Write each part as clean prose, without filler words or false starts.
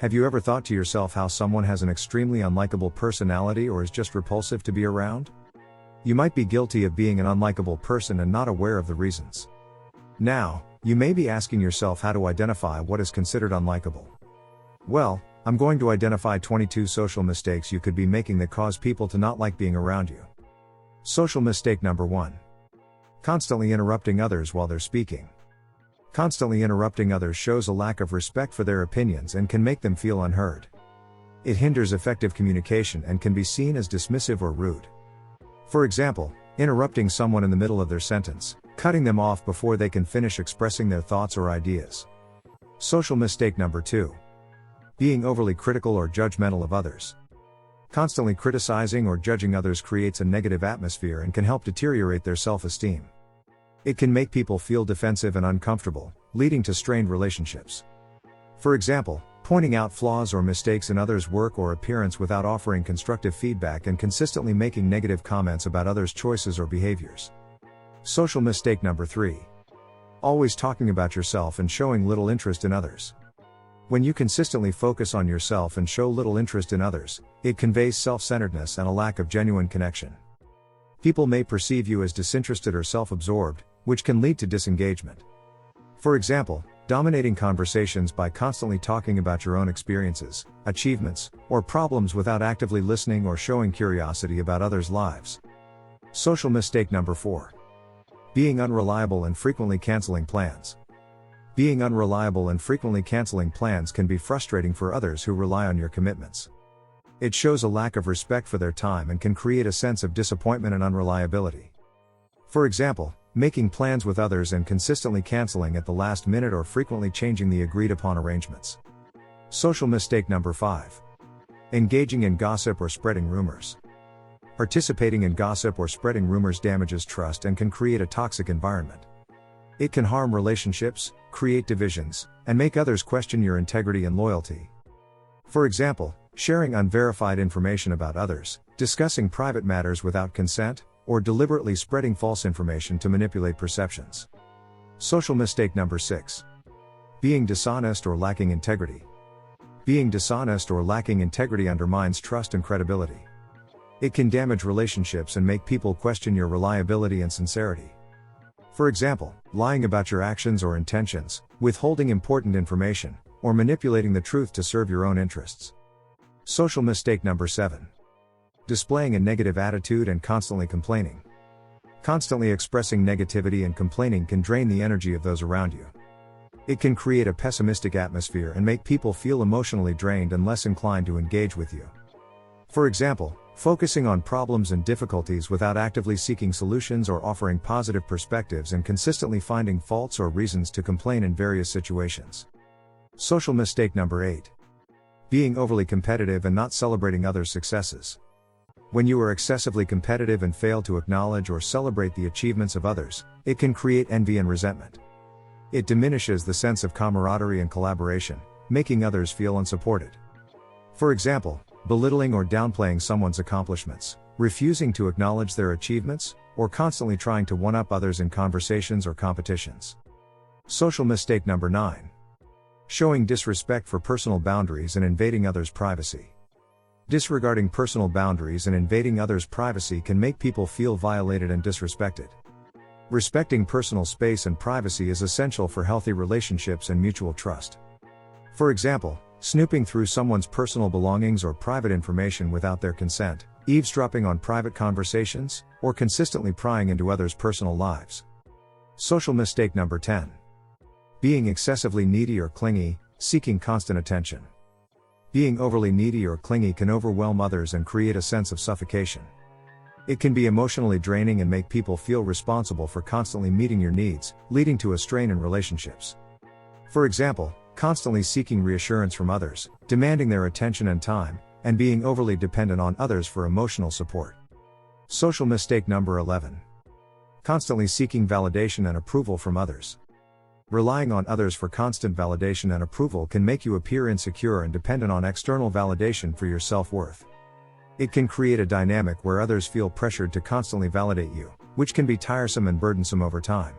Have you ever thought to yourself how someone has an extremely unlikable personality or is just repulsive to be around? You might be guilty of being an unlikable person and not aware of the reasons. Now, you may be asking yourself how to identify what is considered unlikable. Well, I'm going to identify 22 social mistakes you could be making that cause people to not like being around you. Social mistake number 1. Constantly interrupting others while they're speaking. Constantly interrupting others shows a lack of respect for their opinions and can make them feel unheard. It hinders effective communication and can be seen as dismissive or rude. For example, interrupting someone in the middle of their sentence, cutting them off before they can finish expressing their thoughts or ideas. Social mistake number 2. Being overly critical or judgmental of others. Constantly criticizing or judging others creates a negative atmosphere and can help deteriorate their self-esteem. It can make people feel defensive and uncomfortable, leading to strained relationships. For example, pointing out flaws or mistakes in others' work or appearance without offering constructive feedback and consistently making negative comments about others' choices or behaviors. Social mistake number 3. Always talking about yourself and showing little interest in others. When you consistently focus on yourself and show little interest in others, it conveys self-centeredness and a lack of genuine connection. People may perceive you as disinterested or self-absorbed, which can lead to disengagement. For example, dominating conversations by constantly talking about your own experiences, achievements, or problems without actively listening or showing curiosity about others' lives. Social mistake number 4. Being unreliable and frequently canceling plans. Being unreliable and frequently canceling plans can be frustrating for others who rely on your commitments. It shows a lack of respect for their time and can create a sense of disappointment and unreliability. For example, making plans with others and consistently canceling at the last minute or frequently changing the agreed upon arrangements. Social mistake number 5. Engaging in gossip or spreading rumors. Participating in gossip or spreading rumors damages trust and can create a toxic environment. It can harm relationships, create divisions, and make others question your integrity and loyalty. For example, sharing unverified information about others, discussing private matters without consent, or deliberately spreading false information to manipulate perceptions. Social mistake number 6. Being dishonest or lacking integrity. Being dishonest or lacking integrity undermines trust and credibility. It can damage relationships and make people question your reliability and sincerity. For example, lying about your actions or intentions, withholding important information, or manipulating the truth to serve your own interests. Social mistake number 7. Displaying a negative attitude and constantly complaining. Constantly expressing negativity and complaining can drain the energy of those around you. It can create a pessimistic atmosphere and make people feel emotionally drained and less inclined to engage with you. For example, focusing on problems and difficulties without actively seeking solutions or offering positive perspectives and consistently finding faults or reasons to complain in various situations. Social mistake number 8. Being overly competitive and not celebrating others' successes. When you are excessively competitive and fail to acknowledge or celebrate the achievements of others, it can create envy and resentment. It diminishes the sense of camaraderie and collaboration, making others feel unsupported. For example, belittling or downplaying someone's accomplishments, refusing to acknowledge their achievements, or constantly trying to one-up others in conversations or competitions. Social mistake number 9. Showing disrespect for personal boundaries and invading others' privacy. Disregarding personal boundaries and invading others' privacy can make people feel violated and disrespected. Respecting personal space and privacy is essential for healthy relationships and mutual trust. For example, snooping through someone's personal belongings or private information without their consent, eavesdropping on private conversations, or consistently prying into others' personal lives. Social mistake number 10. Being excessively needy or clingy, seeking constant attention. Being overly needy or clingy can overwhelm others and create a sense of suffocation. It can be emotionally draining and make people feel responsible for constantly meeting your needs, leading to a strain in relationships. For example, constantly seeking reassurance from others, demanding their attention and time, and being overly dependent on others for emotional support. Social mistake number 11. Constantly seeking validation and approval from others. Relying on others for constant validation and approval can make you appear insecure and dependent on external validation for your self-worth. It can create a dynamic where others feel pressured to constantly validate you, which can be tiresome and burdensome over time.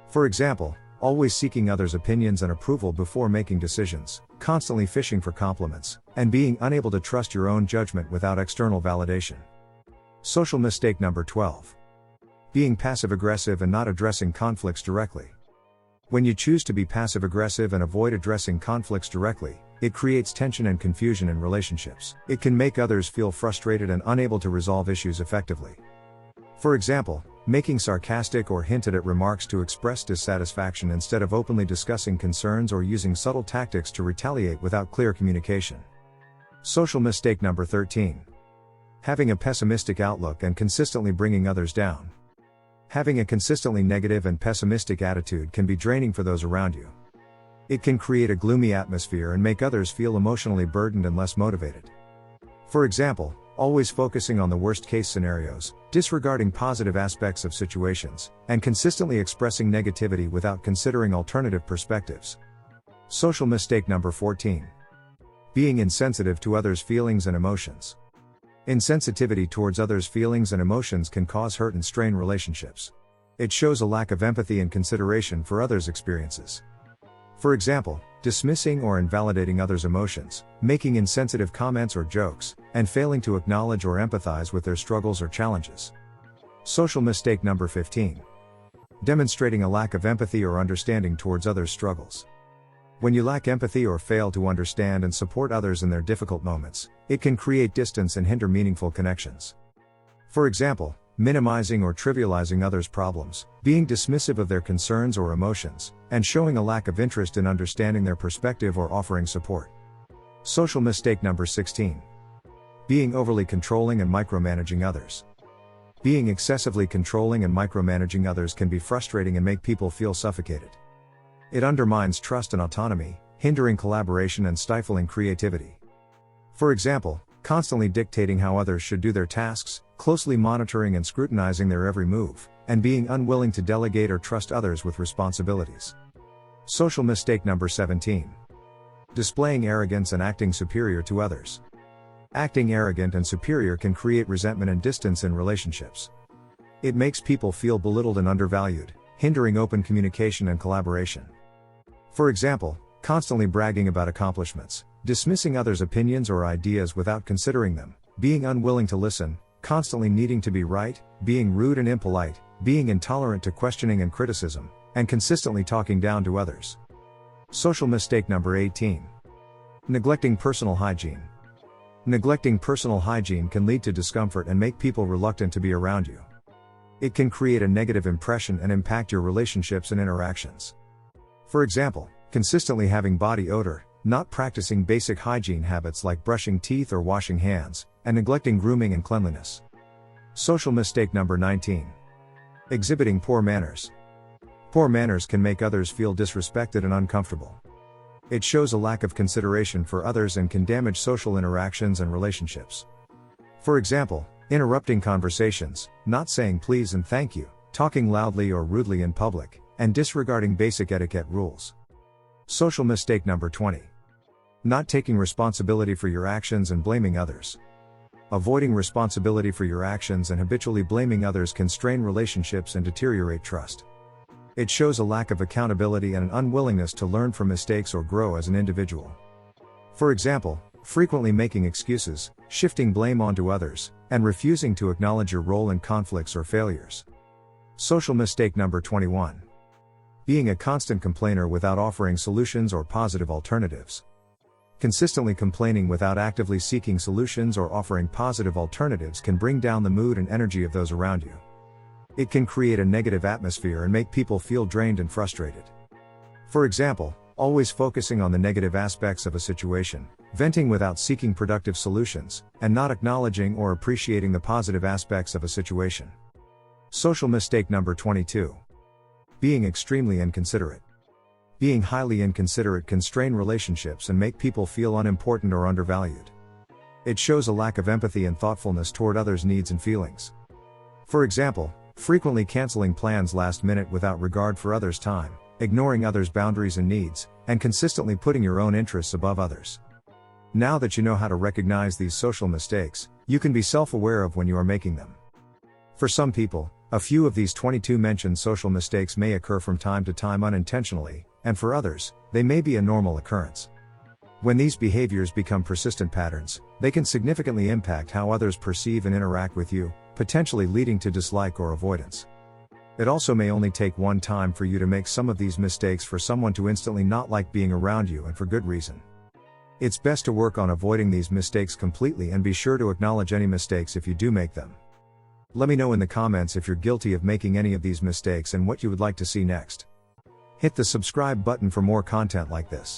For example, always seeking others' opinions and approval before making decisions, constantly fishing for compliments, and being unable to trust your own judgment without external validation. Social mistake number 12. Being passive-aggressive and not addressing conflicts directly. When you choose to be passive-aggressive and avoid addressing conflicts directly, it creates tension and confusion in relationships. It can make others feel frustrated and unable to resolve issues effectively. For example, making sarcastic or hinted-at remarks to express dissatisfaction instead of openly discussing concerns, or using subtle tactics to retaliate without clear communication. Social mistake number 13. Having a pessimistic outlook and consistently bringing others down. Having a consistently negative and pessimistic attitude can be draining for those around you. It can create a gloomy atmosphere and make others feel emotionally burdened and less motivated. For example, always focusing on the worst-case scenarios, disregarding positive aspects of situations, and consistently expressing negativity without considering alternative perspectives. Social mistake number 14. Being insensitive to others' feelings and emotions. Insensitivity towards others' feelings and emotions can cause hurt and strain relationships. It shows a lack of empathy and consideration for others' experiences. For example, dismissing or invalidating others' emotions, making insensitive comments or jokes, and failing to acknowledge or empathize with their struggles or challenges. Social mistake number 15. Demonstrating a lack of empathy or understanding towards others' struggles. When you lack empathy or fail to understand and support others in their difficult moments, it can create distance and hinder meaningful connections. For example, minimizing or trivializing others' problems, being dismissive of their concerns or emotions, and showing a lack of interest in understanding their perspective or offering support. Social mistake number 16. Being overly controlling and micromanaging others. Being excessively controlling and micromanaging others can be frustrating and make people feel suffocated. It undermines trust and autonomy, hindering collaboration and stifling creativity. For example, constantly dictating how others should do their tasks, closely monitoring and scrutinizing their every move, and being unwilling to delegate or trust others with responsibilities. Social mistake number 17. Displaying arrogance and acting superior to others. Acting arrogant and superior can create resentment and distance in relationships. It makes people feel belittled and undervalued, hindering open communication and collaboration. For example, constantly bragging about accomplishments, dismissing others' opinions or ideas without considering them, being unwilling to listen, constantly needing to be right, being rude and impolite, being intolerant to questioning and criticism, and consistently talking down to others. Social mistake number 18. Neglecting personal hygiene. Neglecting personal hygiene can lead to discomfort and make people reluctant to be around you. It can create a negative impression and impact your relationships and interactions. For example, consistently having body odor, not practicing basic hygiene habits like brushing teeth or washing hands, and neglecting grooming and cleanliness. Social mistake number 19. Exhibiting poor manners. Poor manners can make others feel disrespected and uncomfortable. It shows a lack of consideration for others and can damage social interactions and relationships. For example, interrupting conversations, not saying please and thank you, talking loudly or rudely in public, and disregarding basic etiquette rules. Social mistake number 20. Not taking responsibility for your actions and blaming others. Avoiding responsibility for your actions and habitually blaming others can strain relationships and deteriorate trust. It shows a lack of accountability and an unwillingness to learn from mistakes or grow as an individual. For example, frequently making excuses, shifting blame onto others, and refusing to acknowledge your role in conflicts or failures. Social mistake number 21. Being a constant complainer without offering solutions or positive alternatives. Consistently complaining without actively seeking solutions or offering positive alternatives can bring down the mood and energy of those around you. It can create a negative atmosphere and make people feel drained and frustrated. For example, always focusing on the negative aspects of a situation, venting without seeking productive solutions, and not acknowledging or appreciating the positive aspects of a situation. Social mistake number 22. Being extremely inconsiderate. Being highly inconsiderate can strain relationships and make people feel unimportant or undervalued. It shows a lack of empathy and thoughtfulness toward others' needs and feelings. For example, frequently canceling plans last minute without regard for others' time, ignoring others' boundaries and needs, and consistently putting your own interests above others. Now that you know how to recognize these social mistakes, you can be self-aware of when you are making them. For some people, a few of these 22 mentioned social mistakes may occur from time to time unintentionally, and for others, they may be a normal occurrence. When these behaviors become persistent patterns, they can significantly impact how others perceive and interact with you, potentially leading to dislike or avoidance. It also may only take one time for you to make some of these mistakes for someone to instantly not like being around you, and for good reason. It's best to work on avoiding these mistakes completely, and be sure to acknowledge any mistakes if you do make them. Let me know in the comments if you're guilty of making any of these mistakes and what you would like to see next. Hit the subscribe button for more content like this.